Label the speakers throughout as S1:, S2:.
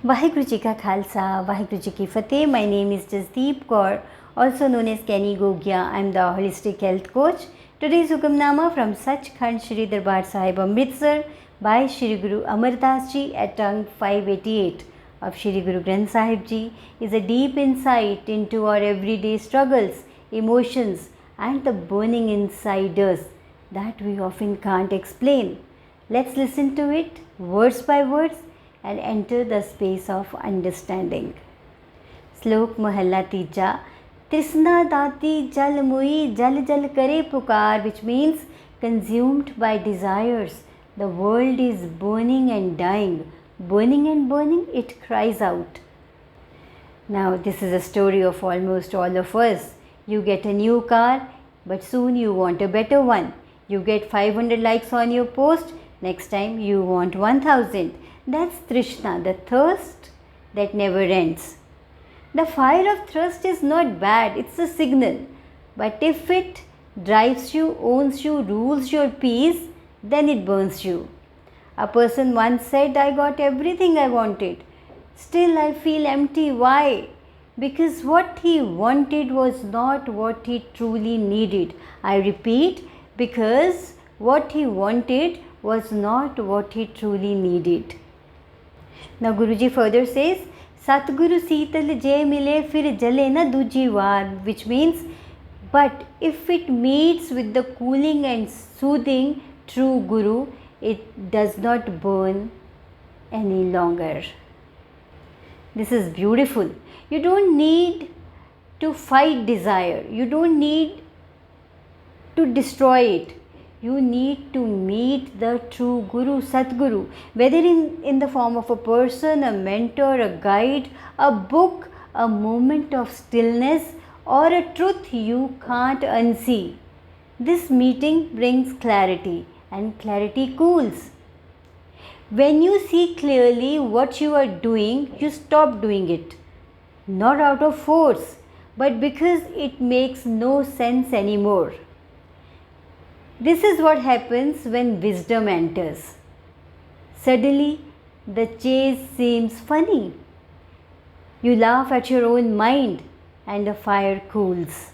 S1: Vaheguru Ji Ka Khalsa, Vaheguru Ji Ki Fateh. My name is Jasdeep Kaur, also known as Kenny Gogia. I am the Holistic Health Coach. Today's Hukamnama from Sachkhand Shri Darbar Sahib Amritsar by Shri Guru Amar Das Ji at tongue 588 of Shri Guru Granth Sahib Ji is a deep insight into our everyday struggles, emotions and the burning inside us that we often can't explain. Let's listen to it words by words and enter the space of understanding. श्लोक महला तीजा. तृष्णा दाती जल मुई जल जल करे पुकार, which means consumed by desires. The world is burning and dying. Burning and burning, it cries out. Now this is a story of almost all of us. You get a new car, but soon you want a better one. You get 500 likes on your post, next time you want 1000. That's Trishna, the thirst that never ends. The fire of thirst is not bad, it's a signal. But if it drives you, owns you, rules your peace, then it burns you. A person once said, I got everything I wanted. Still I feel empty. Why? Because what he wanted was not what he truly needed. I repeat, because what he wanted was not what he truly needed. Now Guruji further says, Satguru Seetal Jay Mile Fir Jale Na Duji Var, which means, but if it meets with the cooling and soothing true Guru, it does not burn any longer. This is beautiful. You don't need to fight desire. You don't need to destroy it. You need to meet the true Guru, Satguru, whether in the form of a person, a mentor, a guide, a book, a moment of stillness, or a truth you can't unsee. This meeting brings clarity, and clarity cools. When you see clearly what you are doing, you stop doing it. Not out of force, but because it makes no sense anymore. This is what happens when wisdom enters. Suddenly, the chase seems funny. You laugh at your own mind and the fire cools.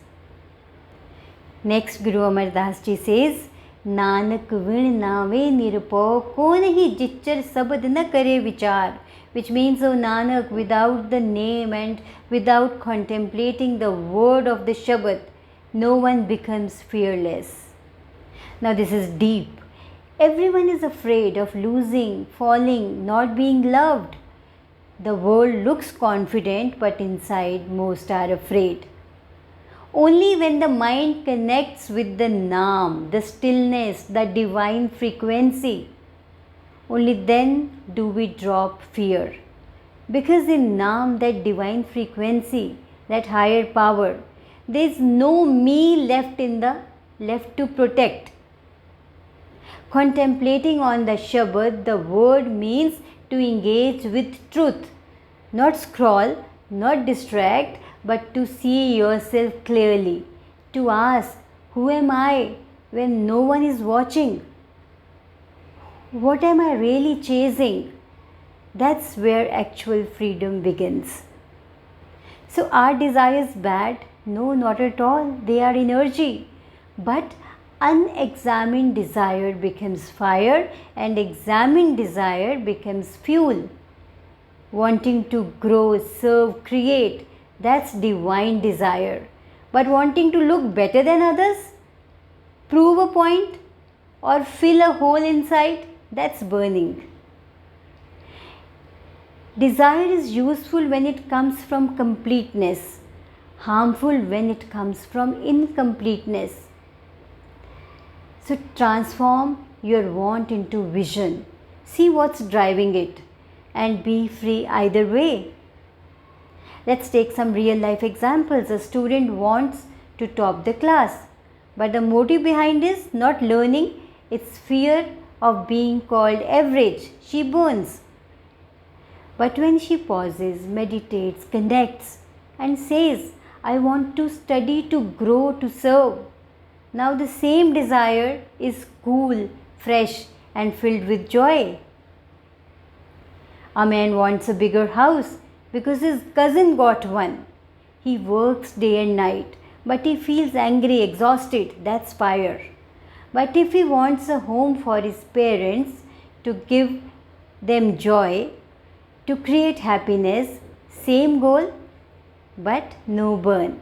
S1: Next, Guru Amar Das Ji says, Nanak vin nave nirpo ko nahi jichar sabad na kare vichar, which means, O Nanak, without the name and without contemplating the word of the Shabad, no one becomes fearless. Now this is deep. Everyone is afraid of losing, falling, not being loved. The world looks confident, but inside most are afraid. Only when the mind connects with the Naam, the stillness, the divine frequency, only then do we drop fear. Because in Naam, that divine frequency, that higher power, there is no me left to protect. Contemplating on the Shabad, the word means to engage with truth, not scroll, not distract, but to see yourself clearly, to ask, who am I when no one is watching? What am I really chasing? That's where actual freedom begins. So are desires bad? No, not at all. They are energy. But unexamined desire becomes fire and examined desire becomes fuel. Wanting to grow, serve, create, that's divine desire. But wanting to look better than others, prove a point, or fill a hole inside, that's burning. Desire is useful when it comes from completeness, harmful when it comes from incompleteness. So transform your want into vision. See what's driving it and be free either way. Let's take some real life examples. A student wants to top the class, but the motive behind is not learning, it's fear of being called average. She burns. But when she pauses, meditates, connects and says, I want to study, to grow, to serve, now the same desire is cool, fresh and filled with joy. A man wants a bigger house because his cousin got one. He works day and night, but he feels angry, exhausted. That's fire. But if he wants a home for his parents, to give them joy, to create happiness, same goal, but no burn.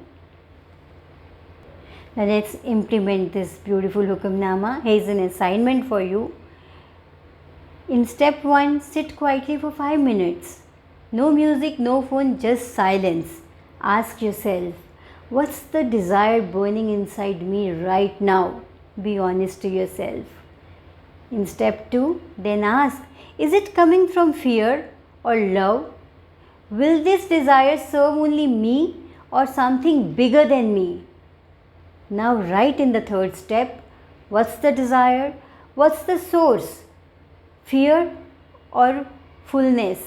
S1: Now let's implement this beautiful Hukamnama. Here is an assignment for you. In step 1, sit quietly for 5 minutes. No music, no phone, just silence. Ask yourself, what's the desire burning inside me right now? Be honest to yourself. In step 2, then ask, is it coming from fear or love? Will this desire serve only me or something bigger than me? Now write in the third step, what's the desire? What's the source? Fear or fullness?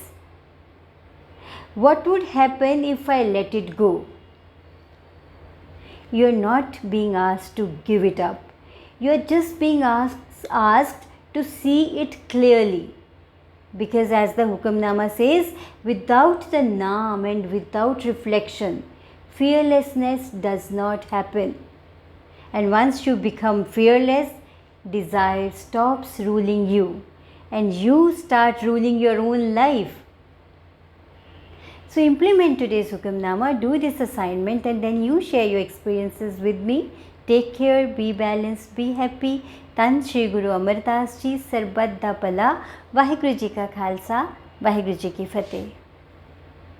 S1: What would happen if I let it go? You are not being asked to give it up. You are just being asked to see it clearly. Because as the Hukamnama says, without the Naam and without reflection, fearlessness does not happen. And once you become fearless, desire stops ruling you and you start ruling your own life. So implement today's Hukamnama, do this assignment, and then you share your experiences with me. Take care, be balanced, be happy. Tan Shri Guru Amardas Ji, Sarbat Da Pala. Vaheguru Ji Ka Khalsa, Vaheguru Ji Ki Fateh.